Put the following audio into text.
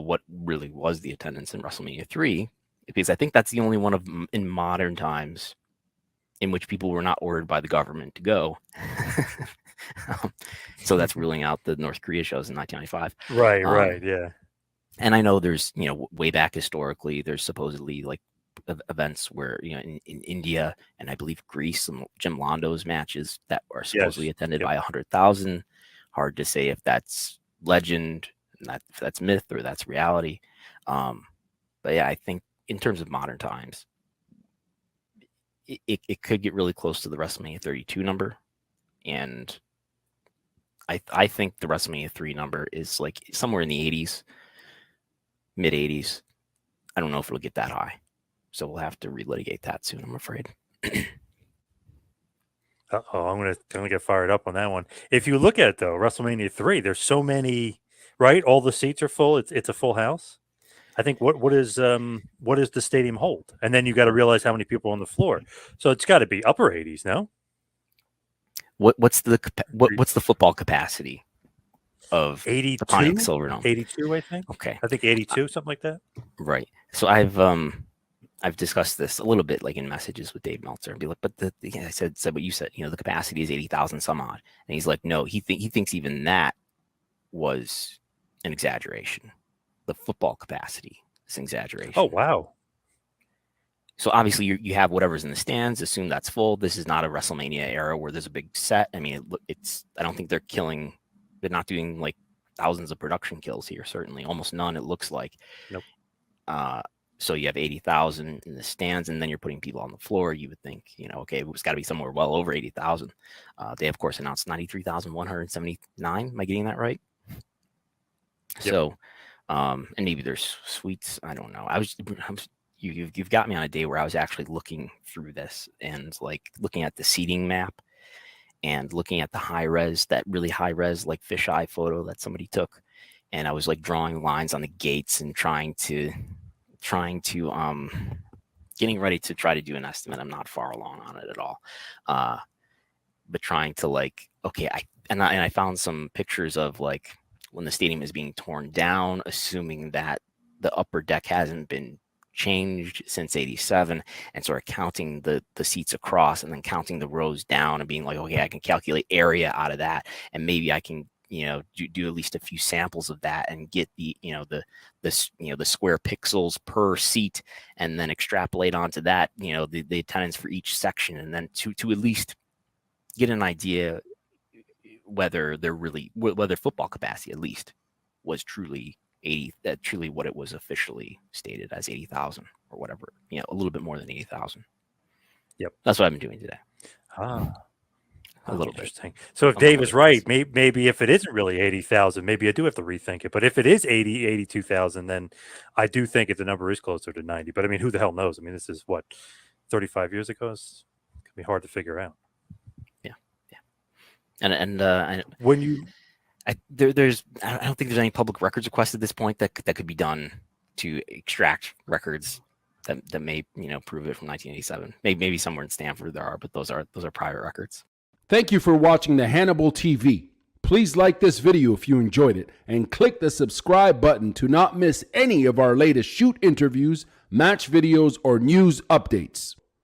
what really was the attendance in WrestleMania 3, because I think that's the only one of in modern times in which people were not ordered by the government to go. So that's ruling out the North Korea shows in 1995. Right, yeah. And I know there's, way back historically, there's supposedly like events where, in India and I believe Greece, some Jim Londo's matches that are supposedly attended by 100,000. Hard to say if that's legend, if that's myth or that's reality. But yeah, I think in terms of modern times, it could get really close to the WrestleMania 32 number. And I think the WrestleMania 3 number is like somewhere in the 80s, mid 80s. I don't know if it'll get that high. So we'll have to relitigate that soon, I'm afraid. I'm gonna get fired up on that one. If you look at it though, WrestleMania 3, there's so many, right? All the seats are full. It's a full house. I think what is the stadium hold? And then you got to realize how many people are on the floor. So it's got to be upper 80s, no? What's the football capacity of 82? the Pontiac Silverdome? 82, I think. Okay. I think 82, something like that. Right. So I've discussed this a little bit, like in messages with Dave Meltzer, and be like, but I said what you said. The capacity is 80,000 some odd, and he's like, no, he thinks even that was an exaggeration. The football capacity is an exaggeration. Oh wow! So obviously you have whatever's in the stands. Assume that's full. This is not a WrestleMania era where there's a big set. I mean, I don't think they're not doing like thousands of production kills here. Certainly, almost none. It looks like. Nope. So you have 80,000 in the stands, and then you're putting people on the floor. You would think, okay, it's got to be somewhere well over 80,000. They of course announced 93,179. Am I getting that right? Yep. So, and maybe there's suites. I don't know. You've got me on a day where I was actually looking through this and like looking at the seating map and looking at the that really high res, like fisheye photo that somebody took. And I was like drawing lines on the gates and getting ready to try to do an estimate. I'm not far along on it at all. But trying to like, okay, I found some pictures of like when the stadium is being torn down, assuming that the upper deck hasn't been changed since 87, and sort of counting the seats across and then counting the rows down and being like, okay, I can calculate area out of that, and maybe I can do at least a few samples of that and get the square pixels per seat, and then extrapolate onto that the attendance for each section, and then to at least get an idea whether football capacity at least was truly 80, that truly what it was officially stated as 80,000 or whatever, a little bit more than 80,000. Yep, that's what I've been doing today. A little interesting. So if Dave is right, maybe if it isn't really 80,000, maybe I do have to rethink it. But if it is 82,000, then I do think the number is closer to 90. But I mean, who the hell knows? I mean, this is what 35 years ago. It's gonna be hard to figure out. Yeah. And when you, I don't think there's any public records request at this point that could be done to extract records that may prove it from 1987. Maybe somewhere in Stanford there are, but those are private records. Thank you for watching the Hannibal TV. Please like this video if you enjoyed it, and click the subscribe button to not miss any of our latest shoot interviews, match videos, or news updates.